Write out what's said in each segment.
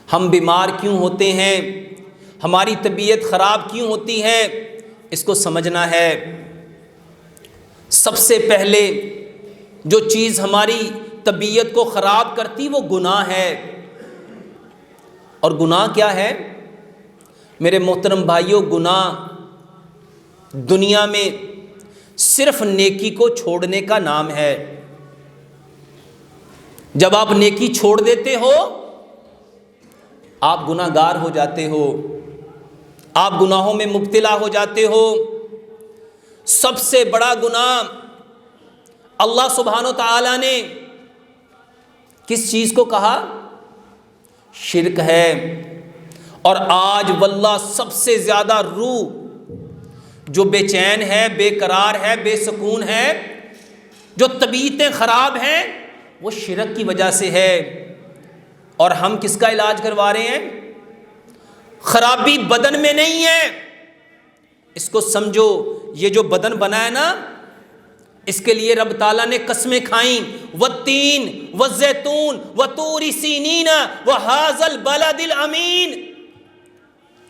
हम बीमार क्यों होते हैं, हमारी तबीयत ख़राब क्यों होती है, इसको समझना है। सबसे पहले जो चीज़ हमारी तबीयत को ख़राब करती वो गुनाह है। और गुनाह क्या है मेरे मोहतरम भाइयों? गुनाह दुनिया में सिर्फ नेकी को छोड़ने का नाम है। जब आप नेकी छोड़ देते हो आप गुनाहगार हो जाते हो, आप गुनाहों में मुब्तला हो जाते हो। सबसे बड़ा गुनाह अल्लाह सुब्हानो तआला ने किस चीज़ को कहा? शिर्क है। और आज वल्लाह सबसे ज़्यादा रूह जो बेचैन है, बेकरार है, बेसुकून है, जो तबीयतें ख़राब हैं, वो शिर्क की वजह से है। और हम किसका इलाज करवा रहे हैं? खराबी बदन में नहीं है। इसको समझो, ये जो बदन बना है ना, इसके लिए रब ताला ने कसमें खाई, वत्तीन वज़ैतून वतूरी सीनीन व हाज़ल बलदिल अमीन।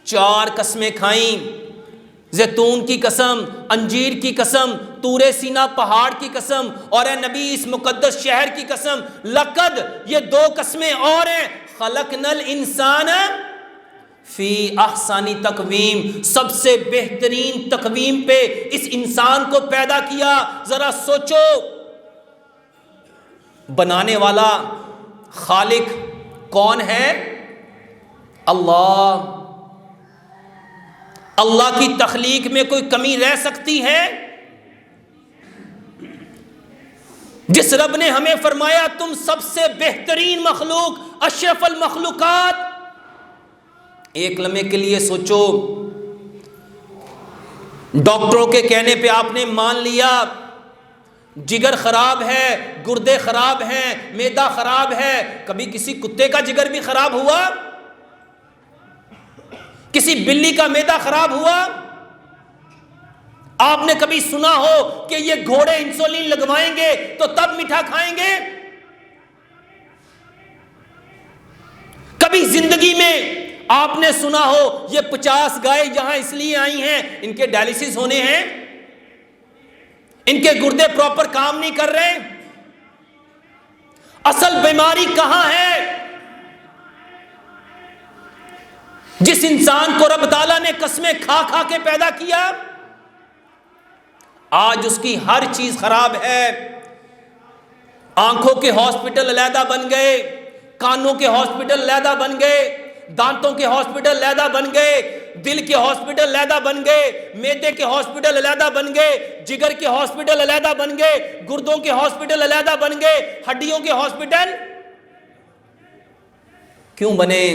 4 कसमें खाई, जैतून की कसम, अंजीर की कसम, तूरे सीना पहाड़ की कसम, और ए नबी इस मुकद्दस शहर की कसम। लक़द, ये 2 कसमें और हैं। खलक़नल इंसान फी अहसानी तकवीम, सबसे बेहतरीन तकवीम पे इस इंसान को पैदा किया। जरा सोचो, बनाने वाला खालिक कौन है? अल्लाह। अल्लाह की तख्लीक में कोई कमी रह सकती है? जिस रब ने हमें फरमाया तुम सबसे बेहतरीन मखलूक, अशरफुल मखलूकात। एक लम्हे के लिए सोचो, डॉक्टरों के कहने पे आपने मान लिया जिगर खराब है, गुर्दे खराब हैं, मैदा खराब है। कभी किसी कुत्ते का जिगर भी खराब हुआ? किसी बिल्ली का मैदा खराब हुआ? आपने कभी सुना हो कि ये घोड़े इंसुलिन लगवाएंगे तो तब मीठा खाएंगे? कभी जिंदगी में आपने सुना हो ये 50 गाय यहां इसलिए आई हैं, इनके डायलिसिस होने हैं, इनके गुर्दे प्रॉपर काम नहीं कर रहे? असल बीमारी कहां है? जिस इंसान को रब ताला ने कसमें खा खा के पैदा किया, आज उसकी हर चीज खराब है। आंखों के हॉस्पिटल अलहदा बन गए, कानों के हॉस्पिटल अलहदा बन गए, दांतों के हॉस्पिटल अलहदा बन गए, दिल के हॉस्पिटल अलहदा बन गए, मैदे के हॉस्पिटल अलहदा बन गए, जिगर के हॉस्पिटल अलहदा बन गए, गुर्दों के हॉस्पिटल अलहदा बन गए, हड्डियों के हॉस्पिटल क्यों बने?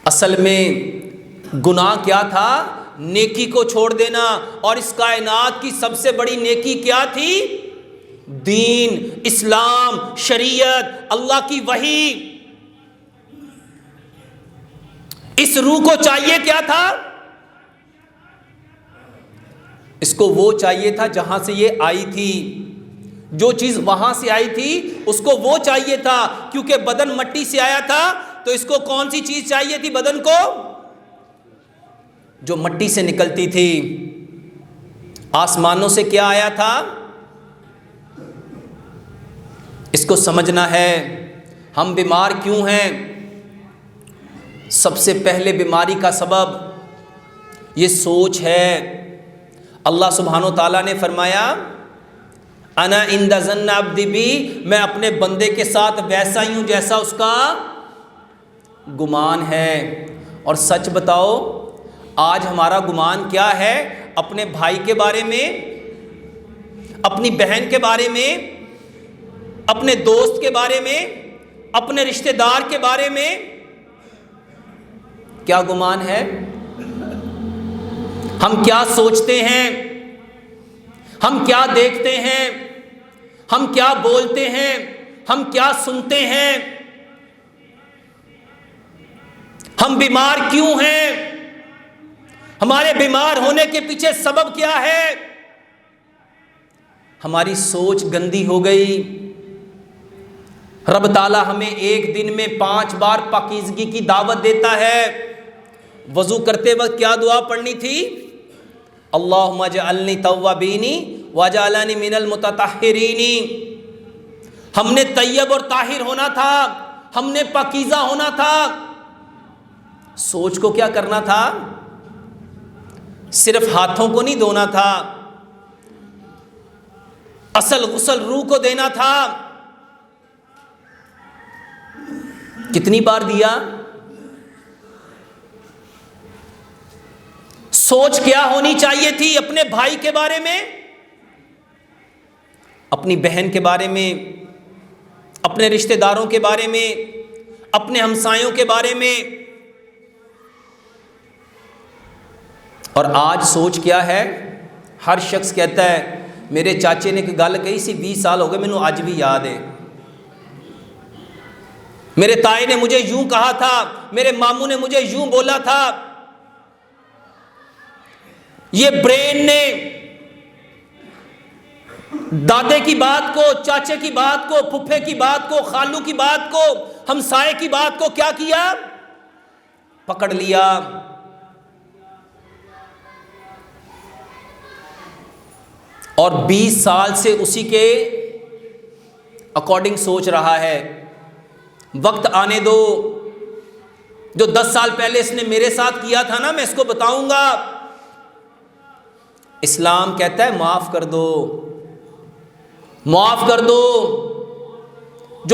असल में गुनाह क्या था? नेकी को छोड़ देना। और इस कायनात की सबसे बड़ी नेकी क्या थी? दीन, इस्लाम, शरीयत, अल्लाह की वही। इस रूह को चाहिए क्या था? इसको वो चाहिए था जहां से ये आई थी। जो चीज वहां से आई थी उसको वो चाहिए था, क्योंकि बदन मट्टी से आया था। तो इसको कौन सी चीज चाहिए थी बदन को? जो मट्टी से निकलती थी। आसमानों से क्या आया था? इसको समझना है। हम बीमार क्यों हैं? सबसे पहले बीमारी का सबब ये सोच है। अल्लाह सुब्हानो ताला ने फरमाया, अना इंदा ज़न्न अब्दी बी, मैं अपने बंदे के साथ वैसा ही हूँ जैसा उसका गुमान है। और सच बताओ, आज हमारा गुमान क्या है? अपने भाई के बारे में, अपनी बहन के बारे में, अपने दोस्त के बारे में, अपने रिश्तेदार के बारे में क्या गुमान है? हम क्या सोचते हैं? हम क्या देखते हैं? हम क्या बोलते हैं? हम क्या सुनते हैं? हम बीमार क्यों हैं? हमारे बीमार होने के पीछे सबब क्या है? हमारी सोच गंदी हो गई। रब ताला हमें एक दिन में 5 बार पाकीज़गी की दावत देता है। वज़ू करते वक्त क्या दुआ पढ़नी थी? अल्लाहुम्मा जअलनी तव्वाबीनी वजअलनी मिनल मुततहिरीनी। हमने तैयब और ताहिर होना था, हमने पाकीज़ा होना था। सोच को क्या करना था? सिर्फ हाथों को नहीं धोना था, असल गुस्ल रूह को देना था। कितनी बार दिया? सोच क्या होनी चाहिए थी अपने भाई के बारे में, अपनी बहन के बारे में, अपने रिश्तेदारों के बारे में, अपने हमसायों के बारे में। और आज सोच क्या है? हर शख्स कहता है मेरे चाचे ने एक गल कही सी 20 साल हो गए, मैनू अज भी याद है। मेरे ताए ने मुझे यूं कहा था, मेरे मामू ने मुझे यूं बोला था। ये ब्रेन ने दादे की बात को, चाचे की बात को, फुफे की बात को, खालू की बात को, हमसाए की बात को क्या किया? पकड़ लिया। और 20 साल से उसी के अकॉर्डिंग सोच रहा है। वक्त आने दो, जो 10 साल पहले इसने मेरे साथ किया था ना, मैं इसको बताऊंगा। इस्लाम कहता है माफ कर दो, माफ कर दो।